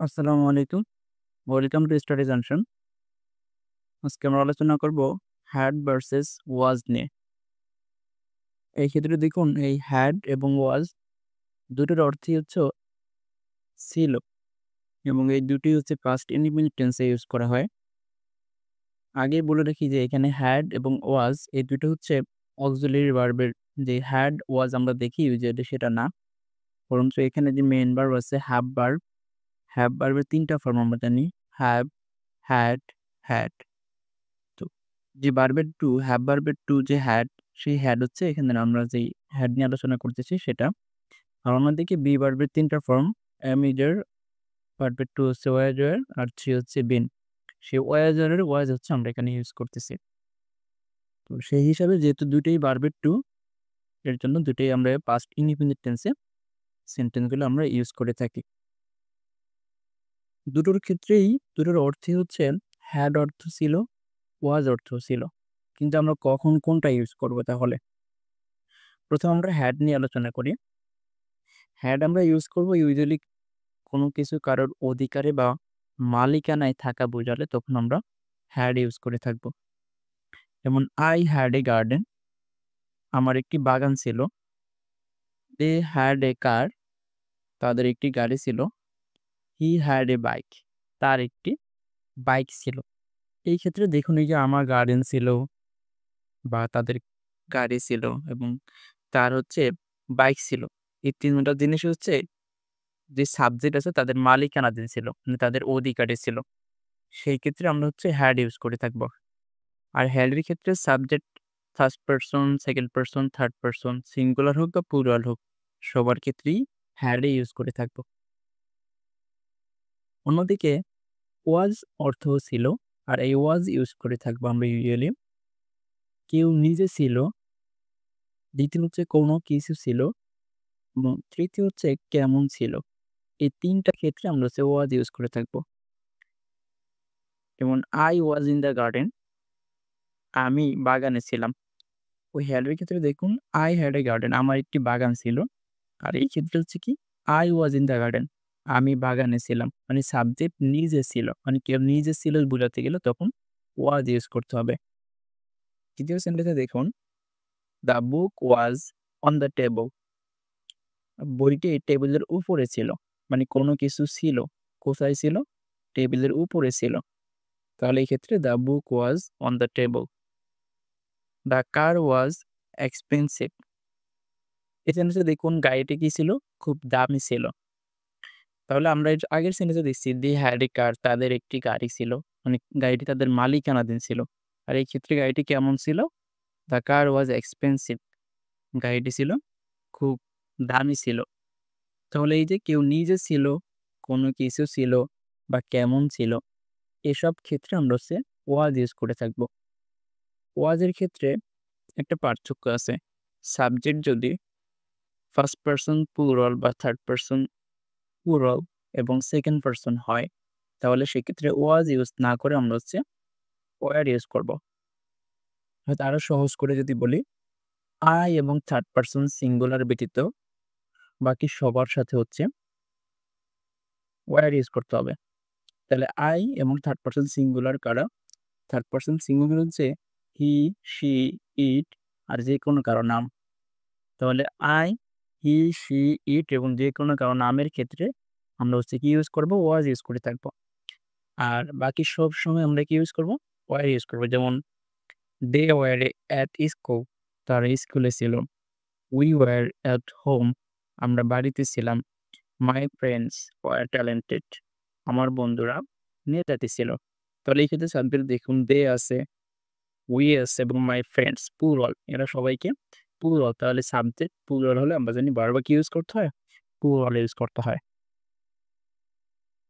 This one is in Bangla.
আসসালামু আলাইকুম। Welcome to study junction. আজকে আমরা আলোচনা করব হ্যাড ভার্সেস ওয়াজ নিয়ে। এই ক্ষেত্রে দেখুন এই হ্যাড এবং ওয়াজ দুটোর অর্থই হচ্ছে ছিল এবং এই দুটি হচ্ছে পাস্ট ইনডিফিনিট টেন্সে ইউজ করা হয়। আগেই বলে রাখি যে এখানে হ্যাড এবং ওয়াজ এই দুটো হচ্ছে অক্সিলিয়ারি ভার্বের যে হ্যাড ওয়াজ আমরা দেখি যে সেটা না। বরঞ্চ এখানে যে মেইন ভার্ব আছে হ্যাভ ভার্ব, হ্যাভ ভার্বের ৩ টা ফর্ম আমরা জানি। Have, had, had. তো যে ভার্বের টু হ্যাভ ভার্বের টু যে হ্যাড, সেই হ্যাড হচ্ছে এখানে আমরা যেই হ্যাড নিয়ে আলোচনা করতেছি সেটা। আর অন্যদিকে বি ভার্বের ৩ টা ফর্ম am, is, are, ভার্বের টু হচ্ছে ওয়াজ, ওয়্যার আর থ্রি হচ্ছে বিন। সেই ওয়াজ এর ওয়াজ হচ্ছে আমরা এখানে ইউজ করতেছি। তো সেই হিসাবে যেহেতু দুটোই ভার্বের টু, এর জন্য দুটোই আমরা পাস্ট ইনডিফিনিট টেন্সে সেন্টেন্সগুলো আমরা ইউজ করে থাকি। দুটোর ক্ষেত্রেই দুটোর অর্থই হচ্ছে হ্যাড অর্থ ছিল, ওয়াজ অর্থ ছিল। কিন্তু আমরা কখন কোনটা ইউজ করব তাহলে? প্রথমে আমরা হ্যাড নিয়ে আলোচনা করি। হ্যাড আমরা ইউজ করব ইউজুয়ালি কোনো কিছু কারোর অধিকারে বা মালিকানায় থাকা বোঝালে তখন আমরা হ্যাড ইউজ করে থাকব। যেমন আই হ্যাড এ গার্ডেন, আমার একটি বাগান ছিল। দে হ্যাড এ কার, তাদের একটি গাড়ি ছিল। হি হ্যাড এ বাইক, তার একটি বাইক ছিল। এই ক্ষেত্রে দেখুন এই যে আমার গার্ডেন ছিল বা তাদের গাড়ি ছিল এবং তার হচ্ছে বাইক ছিল। এই ৩ টা জিনিস হচ্ছে যে সাবজেক্ট আছে তাদের মালিকানাধীন ছিল। মানে তাদের অধিকারে ছিল। সেই ক্ষেত্রে আমরা হচ্ছে হ্যাড ইউজ করে থাকব। আর হ্যাড এর ক্ষেত্রে subject first person, second person, third person singular হোক বা প্লুরাল হোক সবার ক্ষেত্রেই হ্যাড ইউজ করে থাকব। অন্যদিকে ওয়াজ অর্থ ছিল আর এই ওয়াজ ইউজ করে থাকবো আমরা ইউজুয়ালি কেউ নিজে ছিল, দ্বিতীয় হচ্ছে কোনো কিছু ছিল এবং তৃতীয় হচ্ছে কেমন ছিল। এই ৩ টা ক্ষেত্রে আমরা হচ্ছে ওয়াজ ইউজ করে থাকব। যেমন I was in the garden, আমি বাগানে ছিলাম। ওই হ্যাড এর ক্ষেত্রে দেখুন I had a garden, আমার একটি বাগান ছিল। আর এই ক্ষেত্রে হচ্ছে কি I was in the garden, আমি বাগানে ছিলাম। মানে সাবজেক্ট নিজে ছিল। মানে কেউ নিজে ছিল বোঝাতে গেলে তখন was ইউজ করতে হবে। ৩য় সেন্টেন্সে দেখুন the book was on the table, বইটি টেবিলের উপরে ছিল। মানে কোনো কিছু ছিল। কোথায় ছিল? টেবিলের উপরে ছিল। তাহলে এই ক্ষেত্রে the book was on the table. The car was expensive. এই সেন্টেন্সে দেখুন গাড়িটি কি ছিল? খুব দামি ছিল। তাহলে আমরা এর আগের সেন্টেন্সে দেখছি they had a car, তাদের একটি গাড়ি ছিল। মানে গাড়িটি তাদের মালিকানাধীন ছিল। আর এই ক্ষেত্রে গাড়িটি কেমন ছিল? The car was expensive. গাড়িটি ছিল খুব দামি ছিল। তাহলে এই যে কেউ নিজে ছিল, কোনো কিছু ছিল বা কেমন ছিল, এসব ক্ষেত্রে আমরা হচ্ছে was ইউজ করে থাকব। was এর ক্ষেত্রে একটা পার্থক্য আছে। সাবজেক্ট যদি ফার্স্ট পারসন প্লুরাল বা থার্ড পারসন প্লুরাল এবং সেকেন্ড পারসন হয়, তাহলে সেক্ষেত্রে was ইউজ না করে আমরা হচ্ছে were ইউজ করব। হয়তো আরো সহজ করে যদি বলি, I এবং থার্ড পারসন সিঙ্গুলার ব্যতীত বাকি সবার সাথে হচ্ছে were ইউজ করতে হবে। তাহলে I এবং থার্ড পারসন সিঙ্গুলার কারা? থার্ড পারসন সিঙ্গুলার হচ্ছে হি, শি, ইট আর যেকোনো কারো নাম। তাহলে I, হি, শি, ইট এবং যেকোনো কারো নামের ক্ষেত্রে আমরা হচ্ছে কি ইউজ করব? was ইউজ করে থাকব। আর বাকি সব সময় আমরা কি ইউজ করব? were ইউজ করব। যেমন they were at school, তারা স্কুলে ছিল। we were at home, আমরা বাড়িতে ছিলাম। my friends were talented, আমার বন্ধুরা মেধাবী ছিল। তাহলে এই ক্ষেত্রে সাবজেক্ট দেখুন they আছে, we আছে এবং my friends প্লুরাল, এরা সবাইকে প্লুরাল। তাহলে সাবজেক্ট প্লুরাল হলে আমরা জানি ভার্ব কি ইউজ করতে হয়? প্লুরাল ইউজ করতে হয়।